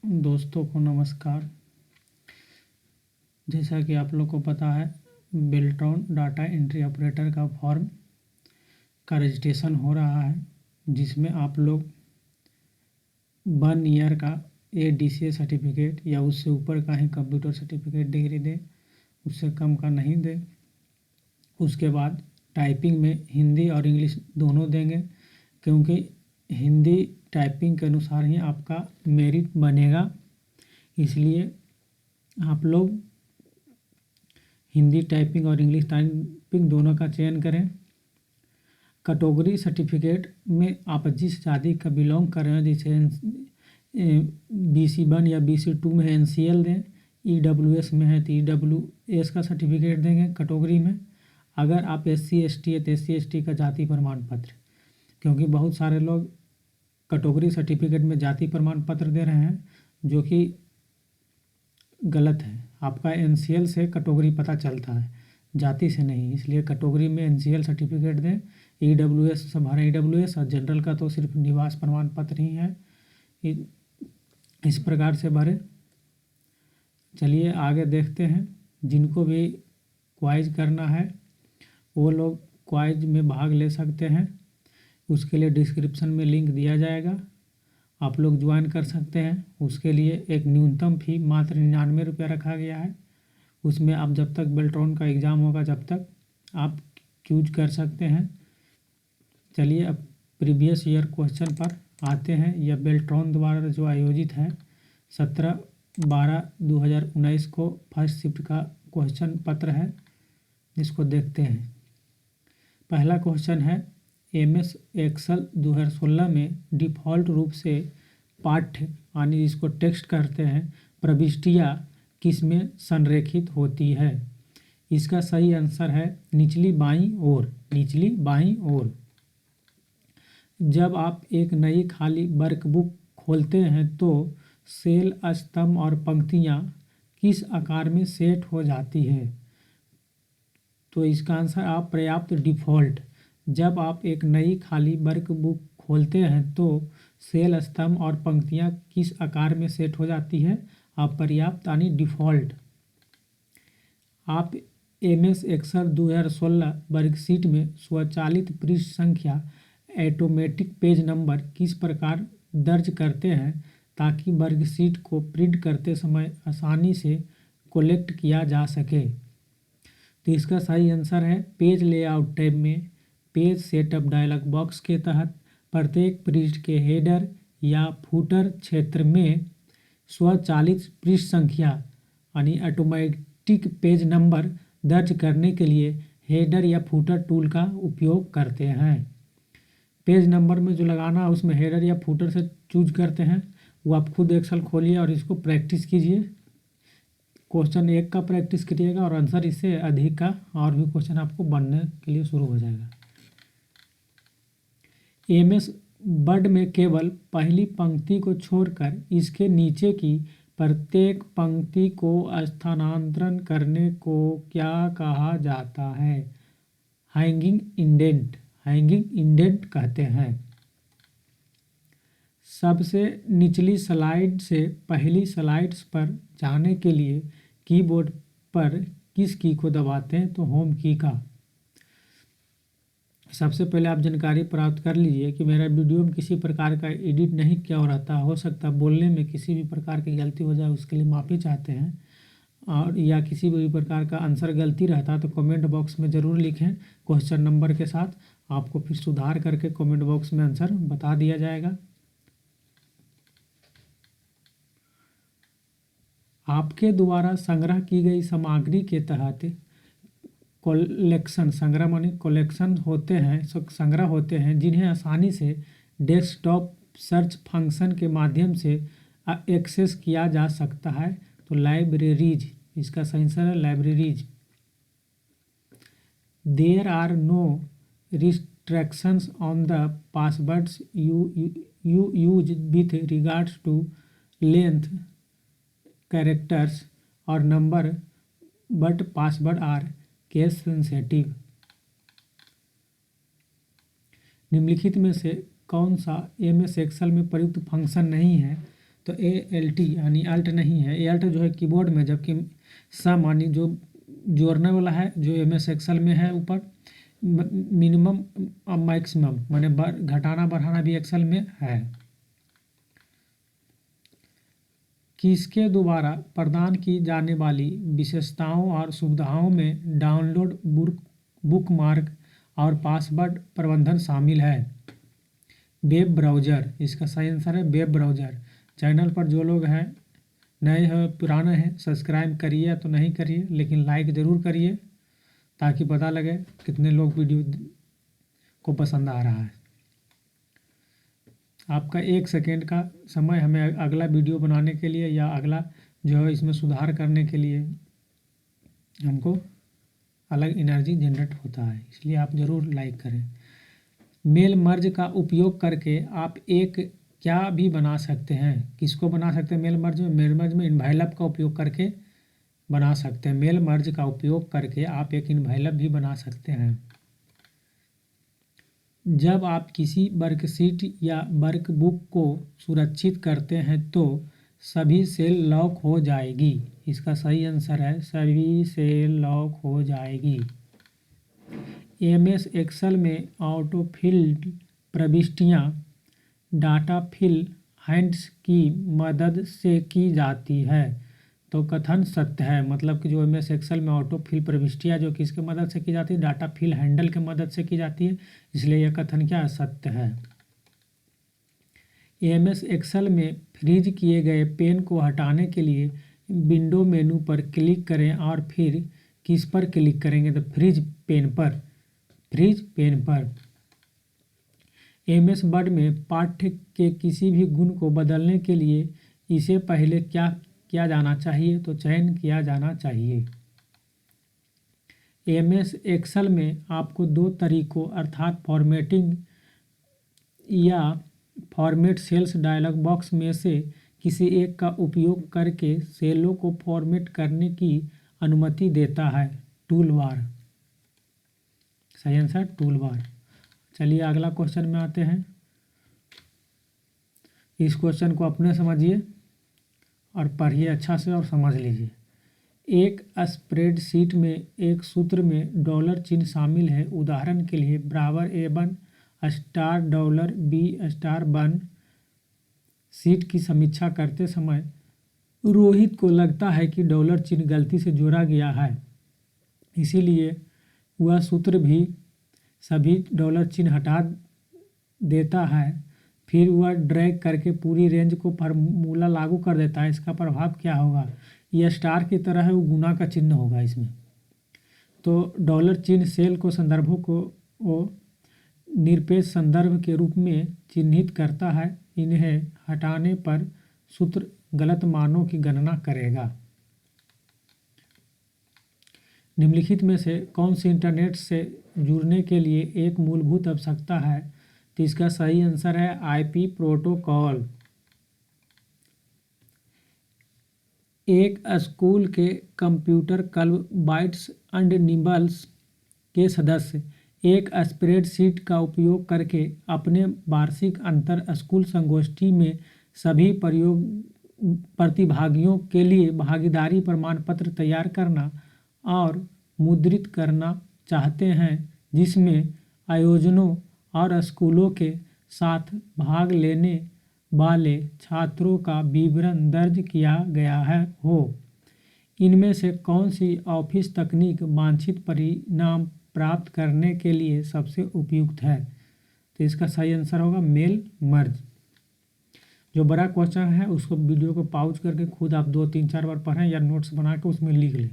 दोस्तों को नमस्कार। जैसा कि आप लोग को पता है, बेल्ट्रॉन डाटा एंट्री ऑपरेटर का फॉर्म का रजिस्ट्रेशन हो रहा है, जिसमें आप लोग 1 ईयर का ADCA सर्टिफिकेट या उससे ऊपर का ही कंप्यूटर सर्टिफिकेट डिग्री दें, उससे कम का नहीं दें। उसके बाद टाइपिंग में हिंदी और इंग्लिश दोनों देंगे, क्योंकि हिंदी टाइपिंग के अनुसार ही आपका मेरिट बनेगा। इसलिए आप लोग हिंदी टाइपिंग और इंग्लिश टाइपिंग दोनों का चयन करें। कैटेगरी सर्टिफिकेट में आप जिस जाति का बिलोंग कर रहे हैं, जैसे BC1 या BC2 में NCL दें, EWS में है तो EWS का सर्टिफिकेट देंगे कैटेगरी में। अगर आप SC ST है तो SC ST का जाति प्रमाण पत्र, क्योंकि बहुत सारे लोग कैटेगरी सर्टिफिकेट में जाति प्रमाण पत्र दे रहे हैं, जो कि गलत है। आपका NCL से कैटेगरी पता चलता है, जाति से नहीं। इसलिए कैटेगरी में NCL सर्टिफिकेट दें। EWS सब भरें, EWS और जनरल का तो सिर्फ निवास प्रमाण पत्र ही है। इस प्रकार से भरें। चलिए आगे देखते हैं। जिनको भी क्वाइज करना है वो लोग क्वाइज में भाग ले सकते हैं। उसके लिए डिस्क्रिप्शन में लिंक दिया जाएगा, आप लोग ज्वाइन कर सकते हैं। उसके लिए एक न्यूनतम फ़ी मात्र 99 रुपया रखा गया है। उसमें आप जब तक बेल्ट्रॉन का एग्ज़ाम होगा जब तक आप चूज कर सकते हैं। चलिए अब प्रीवियस ईयर क्वेश्चन पर आते हैं। यह बेल्ट्रॉन द्वारा जो आयोजित है 17/12/2019 को फर्स्ट शिफ्ट का क्वेश्चन पत्र है, जिसको देखते हैं। पहला क्वेश्चन है, MS एक्सेल 2016 में डिफ़ॉल्ट रूप से पाठ्य यानी जिसको टेक्स्ट करते हैं प्रविष्टियाँ किस में संरेखित होती है। इसका सही आंसर है निचली बाईं ओर। निचली बाईं ओर। जब आप एक नई खाली वर्कबुक खोलते हैं तो सेल, स्तंभ और पंक्तियाँ किस आकार में सेट हो जाती है। तो इसका आंसर आप पर्याप्त डिफ़ॉल्ट। जब आप एक नई खाली वर्कबुक खोलते हैं तो सेल, स्तंभ और पंक्तियाँ किस आकार में सेट हो जाती है, आप पर्याप्त यानी डिफ़ॉल्ट। आप MS एक्सेल 2016 वर्कशीट में स्वचालित पृष्ठ संख्या ऑटोमेटिक पेज नंबर किस प्रकार दर्ज करते हैं ताकि वर्कशीट को प्रिंट करते समय आसानी से कलेक्ट किया जा सके। तो इसका सही आंसर है पेज लेआउट टैब में पेज सेटअप डायलॉग बॉक्स के तहत प्रत्येक पृष्ठ के हेडर या फुटर क्षेत्र में स्वचालित पृष्ठ संख्या यानी ऑटोमेटिक पेज नंबर दर्ज करने के लिए हेडर या फुटर टूल का उपयोग करते हैं। पेज नंबर में जो लगाना है उसमें हेडर या फुटर से चूज करते हैं। वो आप खुद एक्सेल खोलिए और इसको प्रैक्टिस कीजिए। क्वेश्चन 1 का प्रैक्टिस करिएगा और आंसर इससे अधिक का और भी क्वेश्चन आपको बनने के लिए शुरू हो जाएगा। MS वर्ड में केवल पहली पंक्ति को छोड़कर इसके नीचे की प्रत्येक पंक्ति को स्थानांतरण करने को क्या कहा जाता है। Hanging indent. हैंगिंग इंडेंट कहते हैं। सबसे निचली स्लाइड से पहली स्लाइड्स पर जाने के लिए कीबोर्ड पर किस की को दबाते हैं, तो होम की का। सबसे पहले आप जानकारी प्राप्त कर लीजिए कि मेरा वीडियो में किसी प्रकार का एडिट नहीं किया हो रहता। हो सकता है बोलने में किसी भी प्रकार की गलती हो जाए, उसके लिए माफ़ी चाहते हैं। और या किसी भी प्रकार का आंसर गलती रहता तो कमेंट बॉक्स में ज़रूर लिखें क्वेश्चन नंबर के साथ। आपको फिर सुधार करके कमेंट बॉक्स में आंसर बता दिया जाएगा। आपके द्वारा संग्रह की गई सामग्री के तहत कलेक्शन, संग्रह माने कलेक्शन होते हैं, संग्रह होते हैं जिन्हें आसानी से डेस्कटॉप सर्च फंक्शन के माध्यम से एक्सेस किया जा सकता है। तो लाइब्रेरीज, इसका सही आंसर है libraries. There are no restrictions on the passwords you use with regards to length, characters और number, but password are case sensitive. निम्नलिखित में से कौन सा MS एक्सेल में प्रयुक्त फंक्शन नहीं है। तो ALT यानी अल्ट नहीं है, ALT जो है कीबोर्ड में, जबकि सम यानी जो जोड़ने वाला है जो MS एक्सेल में है ऊपर, मिनिमम और मैक्सिमम माने घटाना बढ़ाना भी एक्सेल में है। किसके द्वारा प्रदान की जाने वाली विशेषताओं और सुविधाओं में डाउनलोड, बुकमार्क और पासवर्ड प्रबंधन शामिल है? वेब ब्राउज़र, इसका सही आंसर है वेब ब्राउज़र। चैनल पर जो लोग हैं नए हैं पुराने हैं सब्सक्राइब करिए या तो नहीं करिए, लेकिन लाइक ज़रूर करिए ताकि पता लगे कितने लोग वीडियो को पसंद आ रहा है। आपका 1 सेकेंड का समय हमें अगला वीडियो बनाने के लिए या अगला जो है इसमें सुधार करने के लिए हमको अलग एनर्जी जनरेट होता है, इसलिए आप ज़रूर लाइक करें। मेल मर्ज का उपयोग करके आप एक क्या भी बना सकते हैं? किसको बना सकते हैं मेल मर्ज में? मेल मर्ज में इन्वेलप का उपयोग करके बना सकते हैं। मेल मर्ज का उपयोग करके आप एक इन्वेलप भी बना सकते हैं। जब आप किसी वर्कशीट या वर्कबुक को सुरक्षित करते हैं तो सभी सेल लॉक हो जाएगी। इसका सही आंसर है सभी सेल लॉक हो जाएगी। MS एक्सेल में ऑटोफिल्ड प्रविष्टियां डाटा फिल हैंड्स की मदद से की जाती है। तो कथन सत्य है, मतलब कि जो MS एक्सेल में ऑटो फिल प्रविष्टियाँ जो किसके मदद से की जाती है? डाटा फिल हैंडल के मदद से की जाती है, इसलिए यह कथन क्या है? सत्य है। MS एक्सेल में फ्रीज किए गए पेन को हटाने के लिए विंडो मेनू पर क्लिक करें और फिर किस पर क्लिक करेंगे? तो फ्रीज पेन पर। फ्रीज पेन पर। MS वर्ड में पाठ्य के किसी भी गुण को बदलने के लिए इसे पहले क्या किया जाना चाहिए? तो चयन किया जाना चाहिए। MS एक्सेल में आपको 2 तरीकों अर्थात फॉर्मेटिंग या फॉर्मेट सेल्स डायलॉग बॉक्स में से किसी एक का उपयोग करके सेलों को फॉर्मेट करने की अनुमति देता है। टूल बार, सही आंसर टूल बार। चलिए अगला क्वेश्चन में आते हैं। इस क्वेश्चन को अपने समझिए और पढ़िए अच्छा से और समझ लीजिए। एक स्प्रेडशीट में एक सूत्र में डॉलर चिन्ह शामिल है। उदाहरण के लिए बराबर A1 star dollar B star 1। Sheet की समीक्षा करते समय रोहित को लगता है कि डॉलर चिन्ह गलती से जोड़ा गया है, इसीलिए वह सूत्र भी सभी डॉलर चिन्ह हटा देता है। फिर वह ड्रैग करके पूरी रेंज को फार्मूला लागू कर देता है। इसका प्रभाव क्या होगा? यह स्टार की तरह है, वो गुना का चिन्ह होगा इसमें। तो डॉलर चिन्ह सेल को संदर्भों को निरपेक्ष संदर्भ के रूप में चिन्हित करता है। इन्हें हटाने पर सूत्र गलत मानों की गणना करेगा। निम्नलिखित में से कौन सी इंटरनेट से जुड़ने के लिए एक मूलभूत आवश्यकता है? तो इसका सही आंसर है IP प्रोटोकॉल। एक स्कूल के computer club bytes and nibbles के सदस्य एक स्प्रेडशीट का उपयोग करके अपने वार्षिक अंतर स्कूल संगोष्ठी में सभी प्रतिभागियों के लिए भागीदारी प्रमाण पत्र तैयार करना और मुद्रित करना चाहते हैं, जिसमें आयोजनों और स्कूलों के साथ भाग लेने वाले छात्रों का विवरण दर्ज किया गया हो। इनमें से कौन सी ऑफिस तकनीक वांछित परिणाम प्राप्त करने के लिए सबसे उपयुक्त है? तो इसका सही आंसर होगा मेल मर्ज। जो बड़ा क्वेश्चन है उसको वीडियो को पॉज करके खुद आप 2-3-4 बार पढ़ें या नोट्स बना के उसमें लिख लें।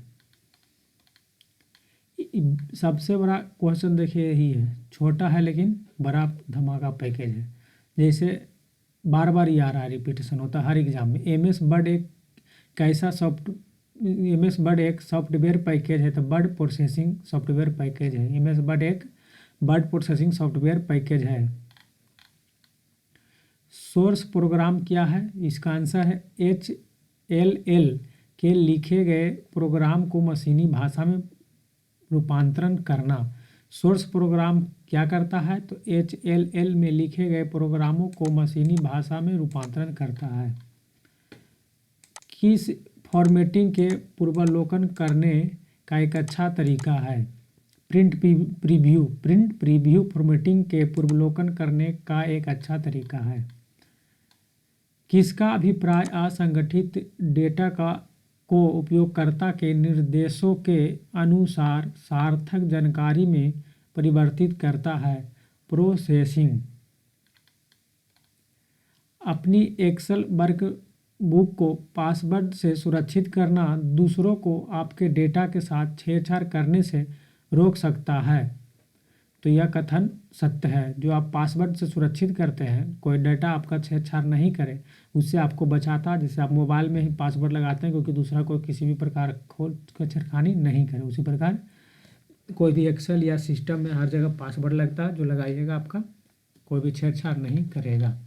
सबसे बड़ा क्वेश्चन देखिए यही है, छोटा है लेकिन बड़ा धमाका पैकेज है। जैसे बार बार ये आ रहा है, रिपीटेशन होता है हर एग्जाम में। MS वर्ड एक कैसा MS वर्ड एक सॉफ्टवेयर पैकेज है, तो वर्ड प्रोसेसिंग सॉफ्टवेयर पैकेज है। MS वर्ड एक वर्ड प्रोसेसिंग सॉफ्टवेयर पैकेज है। सोर्स प्रोग्राम क्या है? इसका आंसर है HLL के लिखे गए प्रोग्राम को मशीनी भाषा में रूपांतरण करना। सोर्स प्रोग्राम क्या करता है? तो HLL में लिखे गए प्रोग्रामों को मशीनी भाषा में रूपांतरण करता है। किस फॉर्मेटिंग के पूर्वावलोकन करने का एक अच्छा तरीका है? प्रिंट प्रीव्यू फॉर्मेटिंग के पूर्वावलोकन करने का एक अच्छा तरीका है। किसका अभिप्राय असंगठित डेटा को उपयोगकर्ता के निर्देशों के अनुसार सार्थक जानकारी में परिवर्तित करता है? प्रोसेसिंग। अपनी एक्सेल वर्कबुक को पासवर्ड से सुरक्षित करना दूसरों को आपके डेटा के साथ छेड़छाड़ करने से रोक सकता है। तो यह कथन सत्य है। जो आप पासवर्ड से सुरक्षित करते हैं, कोई डाटा आपका छेड़छाड़ नहीं करे, उससे आपको बचाता है। जैसे आप मोबाइल में ही पासवर्ड लगाते हैं क्योंकि दूसरा कोई किसी भी प्रकार खोल कर छेड़खानी नहीं करे, उसी प्रकार कोई भी एक्सेल या सिस्टम में हर जगह पासवर्ड लगता है, जो लगाइएगा आपका कोई भी छेड़छाड़ नहीं करेगा।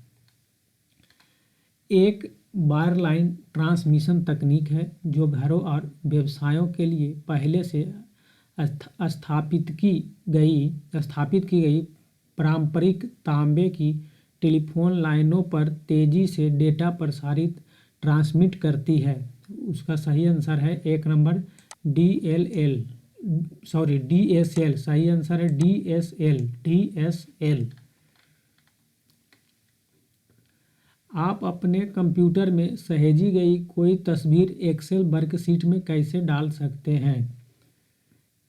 एक वायरलाइन ट्रांसमिशन तकनीक है जो घरों और व्यवसायों के लिए पहले से स्थापित की गई पारंपरिक तांबे की टेलीफोन लाइनों पर तेजी से डेटा प्रसारित ट्रांसमिट करती है। उसका सही आंसर है एक नंबर DSL। सही आंसर है DSL। आप अपने कंप्यूटर में सहेजी गई कोई तस्वीर एक्सेल वर्कशीट में कैसे डाल सकते हैं?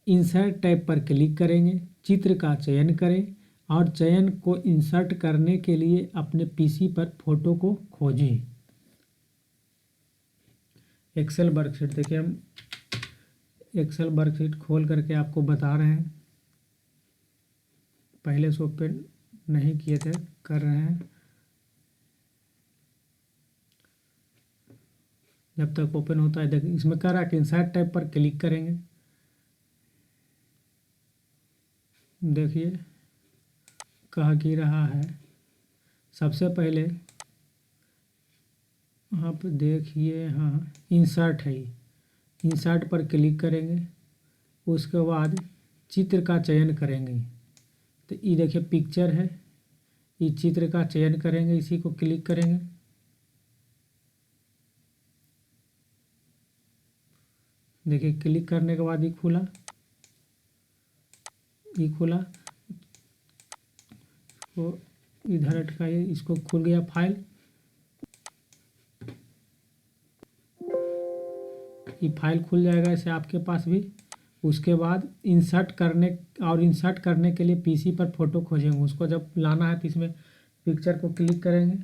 इंसर्ट टैब पर क्लिक करेंगे, चित्र का चयन करें और चयन को इंसर्ट करने के लिए अपने पीसी पर फोटो को खोजें। एक्सेल वर्कशीट देखिए, हम एक्सेल वर्कशीट खोल करके आपको बता रहे हैं। पहले से ओपन नहीं किए थे, कर रहे हैं। जब तक ओपन होता है, देखिए इसमें कह रहा है कि इंसर्ट टैब पर क्लिक करेंगे। देखिए कह की रहा है, सबसे पहले आप देखिए, हाँ इंसर्ट है, इंसर्ट पर क्लिक करेंगे। उसके बाद चित्र का चयन करेंगे। तो ये देखिए पिक्चर है, ये चित्र का चयन करेंगे, इसी को क्लिक करेंगे। देखिए क्लिक करने के बाद ये खुला, तो इधर अटकाइए, इसको खुल गया फाइल। ये फाइल खुल जाएगा ऐसे आपके पास भी। उसके बाद इंसर्ट करने के लिए पीसी पर फोटो खोजेंगे। उसको जब लाना है तो इसमें पिक्चर को क्लिक करेंगे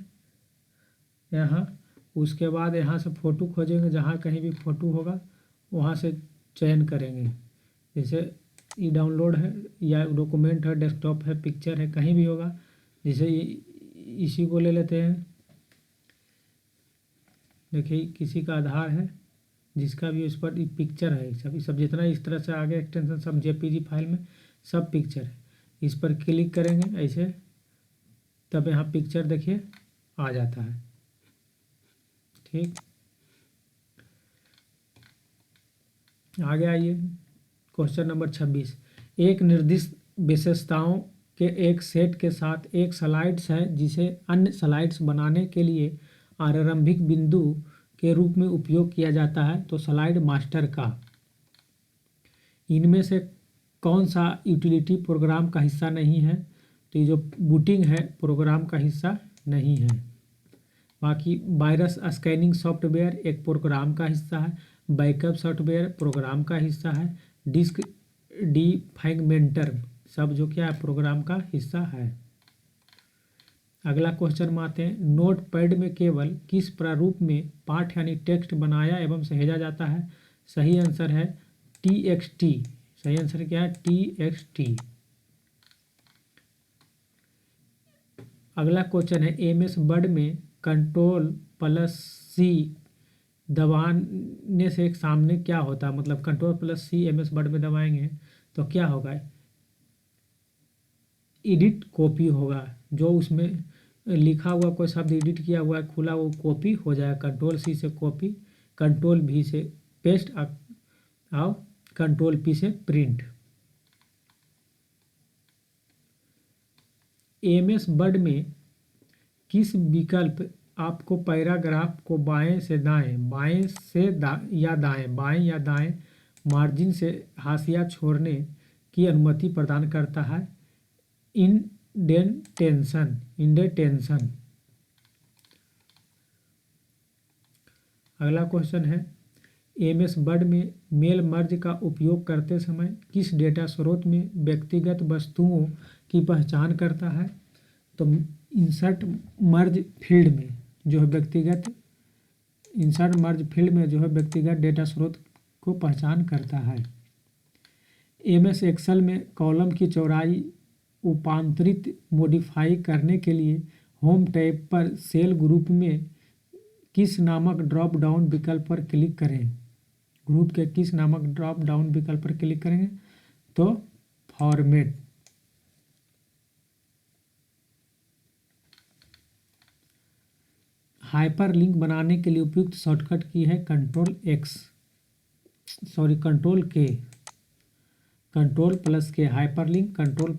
यहाँ। उसके बाद यहाँ से फ़ोटो खोजेंगे, जहाँ कहीं भी फ़ोटो होगा वहाँ से चयन करेंगे। जैसे ये डाउनलोड है या डॉक्यूमेंट है, डेस्कटॉप है, पिक्चर है, कहीं भी होगा। जैसे इसी को ले लेते हैं। देखिए किसी का आधार है, जिसका भी उस पर पिक्चर है, सब जितना इस तरह से आगे एक्सटेंशन सब जेपीजी फाइल में सब पिक्चर है। इस पर क्लिक करेंगे ऐसे, तब यहाँ पिक्चर देखिए आ जाता है। ठीक, आगे आइए। Question number 26। एक निर्दिष्ट विशेषताओं के एक सेट के साथ एक स्लाइड्स है जिसे अन्य स्लाइड्स बनाने के लिए आरंभिक बिंदु के रूप में उपयोग किया जाता है। तो स्लाइड मास्टर का इनमें से कौन सा यूटिलिटी प्रोग्राम का हिस्सा नहीं है? तो ये जो बूटिंग है प्रोग्राम का हिस्सा नहीं है। बाकी वायरस स्कैनिंग सॉफ्टवेयर एक प्रोग्राम का हिस्सा है, बैकअप सॉफ्टवेयर प्रोग्राम का हिस्सा है, डिस्क डिफ्रैगमेंटर सब जो क्या है प्रोग्राम का हिस्सा है। अगला क्वेश्चन में आते हैं। नोट पैड में केवल किस प्रारूप में पाठ यानी टेक्स्ट बनाया एवं सहेजा जाता है? सही आंसर है TXT। सही आंसर क्या है? TXT। अगला क्वेश्चन है MS वर्ड में Ctrl+C दबाने से सामने क्या होता है? मतलब Ctrl+C MS वर्ड में दबाएंगे तो क्या होगा? एडिट कॉपी होगा। जो उसमें लिखा हुआ कोई शब्द एडिट किया हुआ है खुला, वो कॉपी हो जाएगा। Ctrl+C से कॉपी, Ctrl+V से पेस्ट और Ctrl+P से प्रिंट। MS वर्ड में किस विकल्प आपको पैराग्राफ को बाएं से दाएं, बाएं या दाएं मार्जिन से हाशिया छोड़ने की अनुमति प्रदान करता है। इंडेंटेशन। अगला क्वेश्चन है, एमएस वर्ड में मेल मर्ज का उपयोग करते समय किस डेटा स्रोत में व्यक्तिगत वस्तुओं की पहचान करता है? तो इंसर्ट मर्ज फील्ड में जो है व्यक्तिगत डेटा स्रोत को पहचान करता है। एमएस एक्सेल में कॉलम की चौड़ाई उपांतरित मॉडिफाई करने के लिए होम टैब पर सेल ग्रुप में किस नामक ड्रॉप डाउन विकल्प पर क्लिक करें? ग्रुप के किस नामक ड्रॉप डाउन विकल्प पर क्लिक करेंगे? तो फॉर्मेट। हाइपरलिंक बनाने के लिए उपयुक्त शॉर्टकट की है कंट्रोल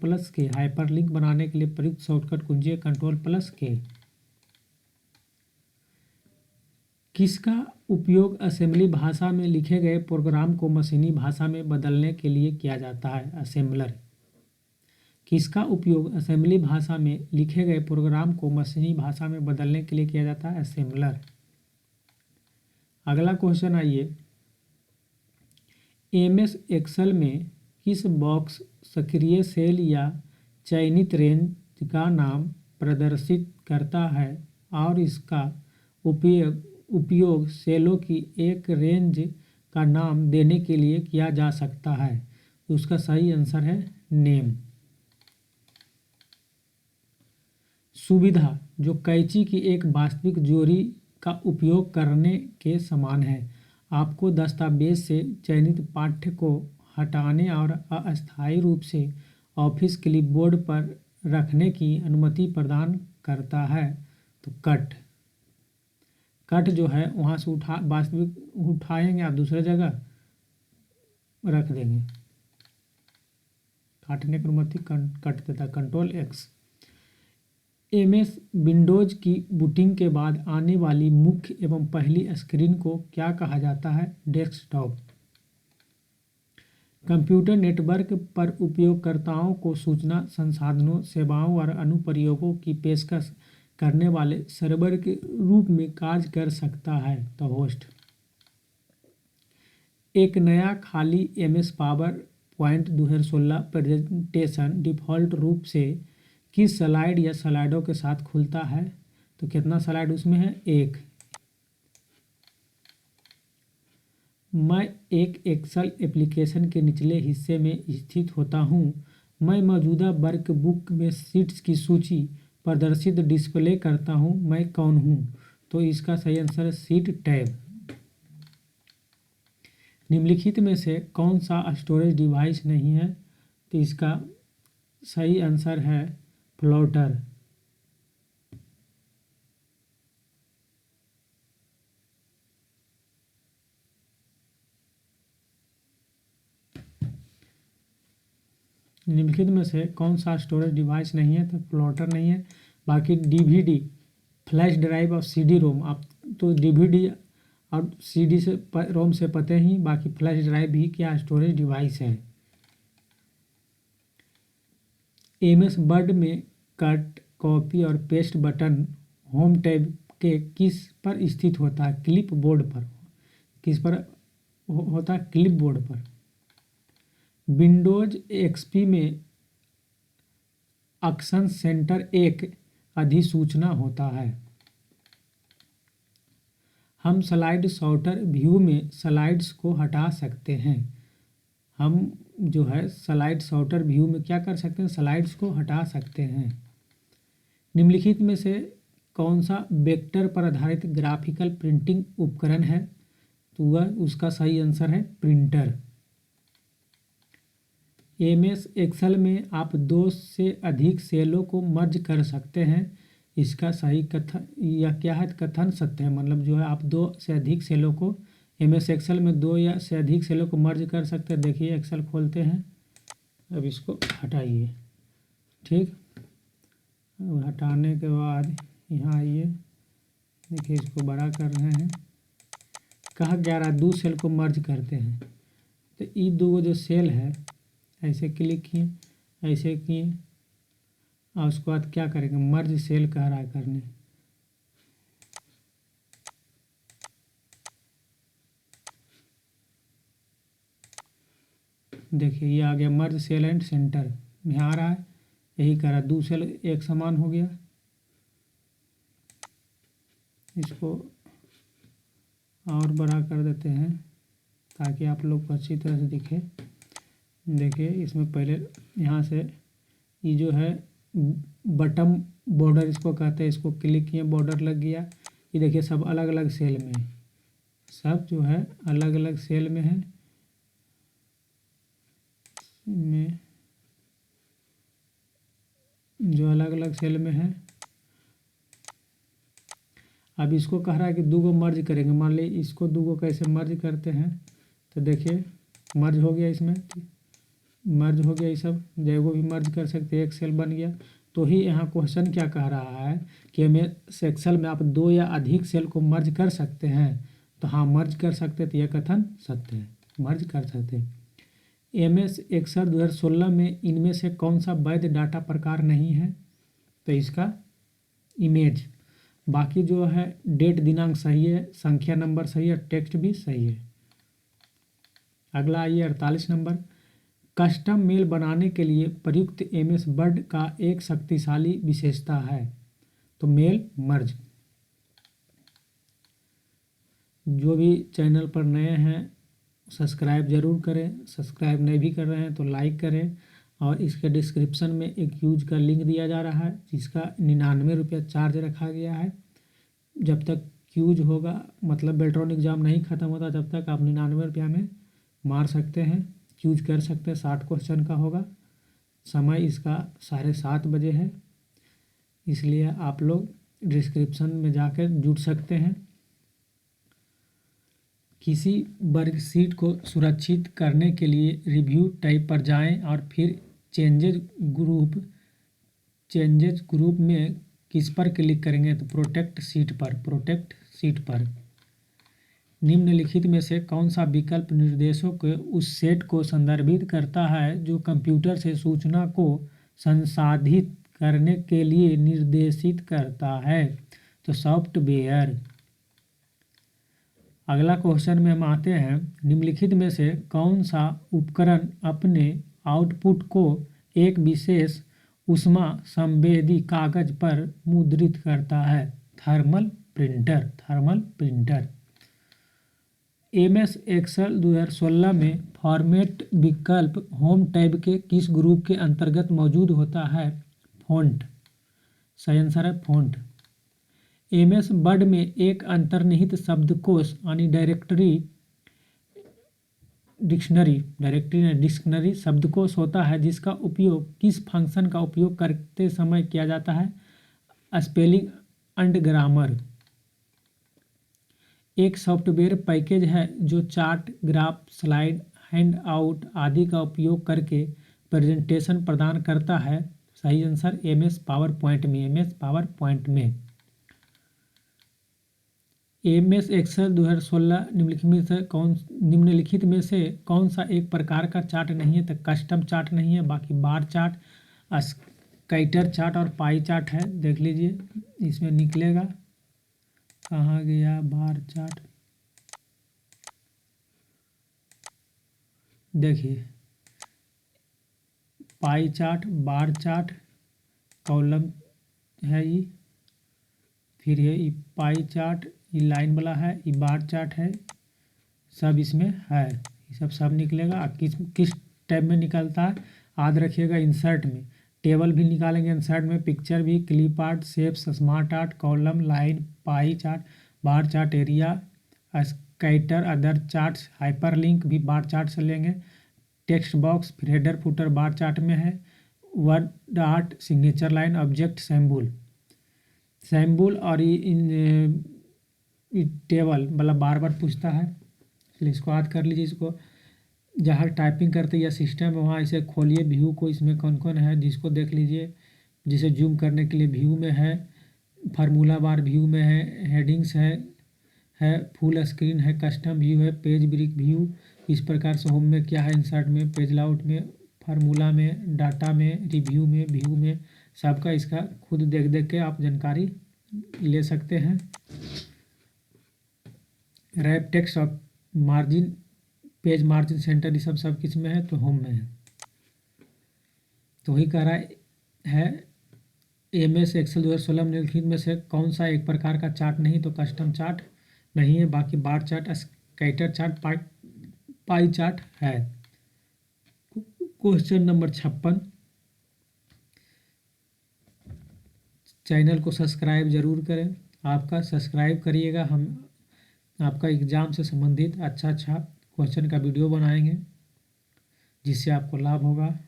प्लस के। हाइपरलिंक बनाने के लिए प्रयुक्त शॉर्टकट कुंजी है कंट्रोल+K। किसका उपयोग असेंबली भाषा में लिखे गए प्रोग्राम को मशीनी भाषा में बदलने के लिए किया जाता है? असेंबलर। किसका उपयोग असेंबली भाषा में लिखे गए प्रोग्राम को मशीनी भाषा में बदलने के लिए किया जाता है? असेंबलर। अगला क्वेश्चन आइए, एमएस एक्सेल में किस बॉक्स सक्रिय सेल या चयनित रेंज का नाम प्रदर्शित करता है और इसका उपयोग सेलों की एक रेंज का नाम देने के लिए किया जा सकता है? तो उसका सही आंसर है नेम। सुविधा, जो कैंची की एक वास्तविक जोड़ी का उपयोग करने के समान है, आपको दस्तावेज से चयनित पाठ्य को हटाने और अस्थायी रूप से ऑफिस क्लिपबोर्ड पर रखने की अनुमति प्रदान करता है। तो कट जो है वहाँ से वास्तविक उठाएंगे आप दूसरे जगह रख देंगे, काटने की अनुमति कट देता है कंट्रोल+X। एमएस विंडोज की बूटिंग के बाद आने वाली मुख्य एवं पहली स्क्रीन को क्या कहा जाता है? डेस्कटॉप। कंप्यूटर नेटवर्क पर उपयोगकर्ताओं को सूचना संसाधनों, सेवाओं और अनुप्रयोगों की पेशकश करने वाले सर्वर के रूप में कार्य कर सकता है। तो होस्ट। एक नया खाली MS power point 2016 presentation default रूप से किस स्लाइड या स्लाइडों के साथ खुलता है? तो कितना स्लाइड उसमें है? 1। मैं एक एक्सेल एप्लीकेशन के निचले हिस्से में स्थित होता हूँ। मैं मौजूदा वर्कबुक में शीट्स की सूची प्रदर्शित डिस्प्ले करता हूँ। मैं कौन हूँ? तो इसका सही आंसर है शीट टैब। निम्नलिखित में से कौन सा स्टोरेज डिवाइस नहीं है? तो इसका सही आंसर है प्लॉटर। निम्नलिखित में से कौन सा स्टोरेज डिवाइस नहीं है? तो प्लॉटर नहीं है। बाकी डीवीडी, फ्लैश ड्राइव और सीडी रोम, आप तो डीवीडी और सीडी से रोम से पते ही, बाकी फ्लैश ड्राइव भी क्या स्टोरेज डिवाइस है। एमएस वर्ड में कट, कॉपी और पेस्ट बटन होम टैब के किस पर स्थित होता है? क्लिप बोर्ड पर। किस पर होता है? क्लिप बोर्ड पर। विंडोज एक्सपी में एक्शन सेंटर एक अधिसूचना होता है। हम स्लाइड सॉर्टर व्यू में स्लाइड्स को हटा सकते हैं। हम जो है स्लाइड सॉर्टर व्यू में क्या कर सकते हैं? स्लाइड्स को हटा सकते हैं। निम्नलिखित में से कौन सा वेक्टर पर आधारित ग्राफिकल प्रिंटिंग उपकरण है? तो वह उसका सही आंसर है प्रिंटर। एमएस एक्सेल में आप 2 से अधिक सेलों को मर्ज कर सकते हैं। इसका सही कथन या क्या है? कथन सत्य है। मतलब जो है आप 2 से अधिक सेलों को एमएस एक्सेल में 2 या से अधिक सेलों को मर्ज कर सकते हैं। देखिए एक्सेल खोलते हैं, अब इसको हटाइए। ठीक, अब हटाने के बाद यहाँ आइए, देखिए इसको बड़ा कर रहे हैं। कहा जा रहा है दो सेल को मर्ज करते हैं, तो ये दो जो सेल है ऐसे क्लिक किए, ऐसे किए और उसके बाद क्या करेंगे, मर्ज सेल कह रहा है करने। देखिए ये आ गया मर्ज सेल एंड सेंटर में आ रहा है, यही कह रहा है दो सेल एक समान हो गया। इसको और बड़ा कर देते हैं ताकि आप लोग को अच्छी तरह से दिखे। देखिए इसमें पहले यहाँ से ये जो है बटन बॉर्डर इसको कहते हैं, इसको क्लिक किए बॉर्डर लग गया। ये देखिए सब अलग अलग सेल में है, सब जो है अलग अलग सेल में है। में जो अलग अलग सेल में है, अब इसको कह रहा है कि दो को मर्ज करेंगे। मान ली इसको दो को कैसे मर्ज करते हैं, तो देखिए मर्ज हो गया, इसमें मर्ज हो गया, ये सब जैगो भी मर्ज कर सकते हैं, एक सेल बन गया। तो ही यहाँ क्वेश्चन क्या कह रहा है कि MS एक्सेल में आप दो या अधिक सेल को मर्ज कर सकते हैं। तो हाँ मर्ज कर सकते, तो यह कथन सत्य है, मर्ज कर सकते हैं। MS एक्सेल 2016 में इनमें से कौन सा वैध डाटा प्रकार नहीं है, तो इसका इमेज। बाकी जो है डेट दिनांक सही है, संख्या नंबर सही है, टेक्स्ट भी सही है। अगला आइए 48 नंबर, कस्टम मेल बनाने के लिए प्रयुक्त MS वर्ड का एक शक्तिशाली विशेषता है, तो मेल मर्ज। जो भी चैनल पर नए हैं सब्सक्राइब जरूर करें, सब्सक्राइब नहीं भी कर रहे हैं तो लाइक करें। और इसके डिस्क्रिप्शन में एक यूज का लिंक दिया जा रहा है जिसका 99 रुपया चार्ज रखा गया है। जब तक यूज होगा, मतलब बेल्ट्रॉन एग्ज़ाम नहीं ख़त्म होता, जब तक आप 99 रुपया में मार सकते हैं, यूज कर सकते हैं। 60 क्वेश्चन का होगा, समय इसका 7:30 बजे है, इसलिए आप लोग डिस्क्रिप्शन में जाकर जुड़ सकते हैं। किसी वर्कशीट को सुरक्षित करने के लिए रिव्यू टैब पर जाएं और फिर चेंजेज ग्रुप में किस पर क्लिक करेंगे, तो प्रोटेक्ट सीट पर। निम्नलिखित में से कौन सा विकल्प निर्देशों के उस सेट को संदर्भित करता है जो कंप्यूटर से सूचना को संसाधित करने के लिए निर्देशित करता है, तो सॉफ्टवेयर। अगला क्वेश्चन में हम आते हैं, निम्नलिखित में से कौन सा उपकरण अपने आउटपुट को एक विशेष ऊष्मा संवेदी कागज पर मुद्रित करता है, थर्मल प्रिंटर। MS एक्सेल 2016 में फॉर्मेट विकल्प होम टैब के किस ग्रुप के अंतर्गत मौजूद होता है, फ़ॉन्ट। सही आंसर है फ़ॉन्ट। MS वर्ड में एक अंतर्निहित शब्दकोश यानी डिक्शनरी शब्दकोश होता है जिसका उपयोग किस फंक्शन का उपयोग करते समय किया जाता है, स्पेलिंग एंड ग्रामर। एक सॉफ्टवेयर पैकेज है जो चार्ट, ग्राफ, स्लाइड, हैंडआउट आदि का उपयोग करके प्रेजेंटेशन प्रदान करता है। सही आंसर MS पावरपॉइंट में। MS एक्सेल 2016 निम्नलिखित में से कौन सा एक प्रकार का चार्ट नहीं है, तो कस्टम चार्ट नहीं है। बाकी बार चार्ट, स्कैटर चार्ट और पाई चार्ट है। देख लीजिए इसमें निकलेगा, कहाँ गया बार चार्ट। देखिए पाई चार्ट, बार चार्ट, कॉलम है ये, फिर ये पाई चार्ट, ये लाइन वाला है, ये बार चार्ट है, सब इसमें है। ये सब निकलेगा। किस टैब में निकलता है याद रखिएगा, इंसर्ट में। टेबल भी निकालेंगे इंसर्ट में, पिक्चर भी, clip art, shapes, smart art, column, line, pie chart, bar chart, area, scatter, other charts, hyperlink भी बार चार्ट से लेंगे। टेक्स्ट बॉक्स, फिर हेडर फुटर बार चार्ट में है। Word art, signature line, object, symbol और ये table मतलब बार बार पूछता है, इसलिए इसको याद कर लीजिए। इसको जहाँ टाइपिंग करते या सिस्टम है वहाँ इसे खोलिए, व्यू को, इसमें कौन कौन है जिसको देख लीजिए। जिसे जूम करने के लिए व्यू में है, फार्मूला बार व्यू में है, हेडिंग्स है फुल स्क्रीन है, कस्टम व्यू है, पेज ब्रेक व्यू। इस प्रकार से होम में क्या है, इंसर्ट में, पेज लाउट में, फार्मूला में, डाटा में, रिव्यू में, व्यू में, सबका इसका खुद देख देख के आप जानकारी ले सकते हैं। रैप टेक्स्ट और मार्जिन, पेज मार्जिन, सेंटर, ये सब किस में है, तो होम में है। तो वही कह रहा है MS एक्सेल 2016 में निम्नलिखित में से कौन सा एक प्रकार का चार्ट नहीं, तो कस्टम चार्ट नहीं है, बाकी bar chart, scatter chart, pie chart है। क्वेश्चन नंबर 56, चैनल को सब्सक्राइब जरूर करें, आपका सब्सक्राइब करिएगा। हम आपका एग्ज़ाम से संबंधित अच्छा क्वेश्चन का वीडियो बनाएंगे जिससे आपको लाभ होगा।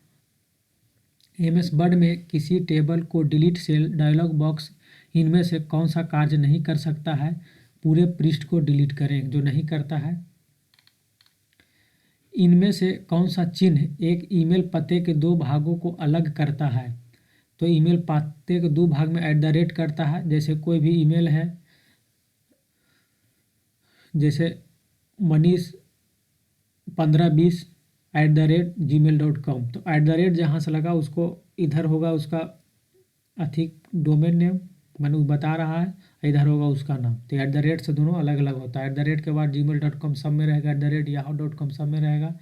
MS वर्ड में किसी टेबल को डिलीट सेल डायलॉग बॉक्स इनमें से कौन सा कार्य नहीं कर सकता है, पूरे पृष्ठ को डिलीट करें, जो नहीं करता है। इनमें से कौन सा चिन्ह एक ईमेल पते के दो भागों को अलग करता है, तो ईमेल पते के दो भाग में @ करता है। जैसे कोई भी ईमेल है, जैसे मनीष 1520@gmail.com, तो @ जहाँ से लगा उसको इधर होगा उसका अधिक डोमेन नेम, मैंने बता रहा है, इधर होगा उसका नाम। तो @ से दोनों अलग अलग होता है। @ के बाद gmail.com सब में रहेगा, @yahoo.com सब में रहेगा,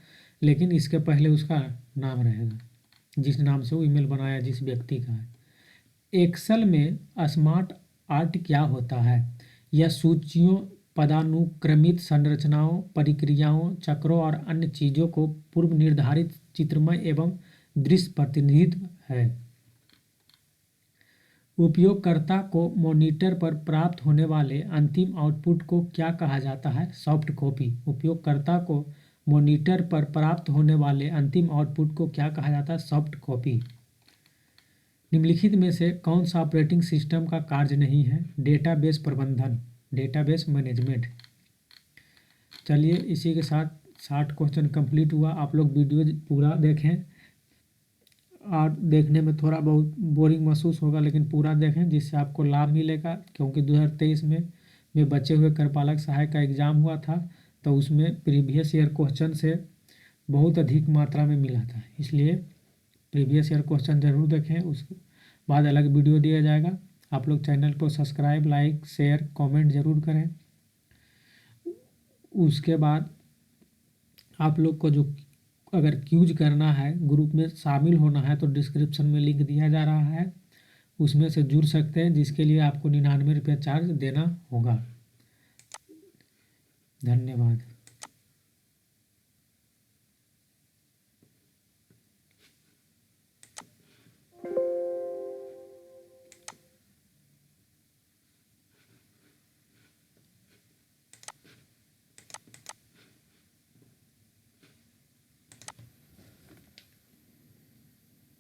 लेकिन इसके पहले उसका नाम रहेगा जिस नाम से वो ईमेल बनाया, जिस व्यक्ति का है। एक्सेल में स्मार्ट आर्ट क्या होता है, यह सूचियों, पदानुक्रमित संरचनाओं, प्रक्रियाओं, चक्रों और अन्य चीज़ों को पूर्व निर्धारित चित्रमय एवं दृश्य प्रतिनिधित्व है। उपयोगकर्ता को मॉनिटर पर प्राप्त होने वाले अंतिम आउटपुट को क्या कहा जाता है, सॉफ्ट कॉपी। उपयोगकर्ता को मॉनिटर पर प्राप्त होने वाले अंतिम आउटपुट को क्या कहा जाता है, सॉफ्ट कॉपी। निम्नलिखित में से कौन सा ऑपरेटिंग सिस्टम का कार्य नहीं है, डेटाबेस प्रबंधन, डेटाबेस मैनेजमेंट। चलिए इसी के साथ 60 क्वेश्चन कंप्लीट हुआ। आप लोग वीडियो पूरा देखें, और देखने में थोड़ा बहुत बोरिंग महसूस होगा, लेकिन पूरा देखें जिससे आपको लाभ मिलेगा। क्योंकि 2023 में बचे हुए कार्यपालक सहायक का एग्ज़ाम हुआ था, तो उसमें प्रीवियस ईयर क्वेश्चन से बहुत अधिक मात्रा में मिला था, इसलिए प्रीवियस ईयर क्वेश्चन ज़रूर देखें। उसके बाद अलग वीडियो दिया जाएगा। आप लोग चैनल को सब्सक्राइब, लाइक, शेयर, कमेंट ज़रूर करें। उसके बाद आप लोग को जो अगर क्यूज करना है, ग्रुप में शामिल होना है, तो डिस्क्रिप्शन में लिंक दिया जा रहा है, उसमें से जुड़ सकते हैं, जिसके लिए आपको 99 रुपये चार्ज देना होगा। धन्यवाद।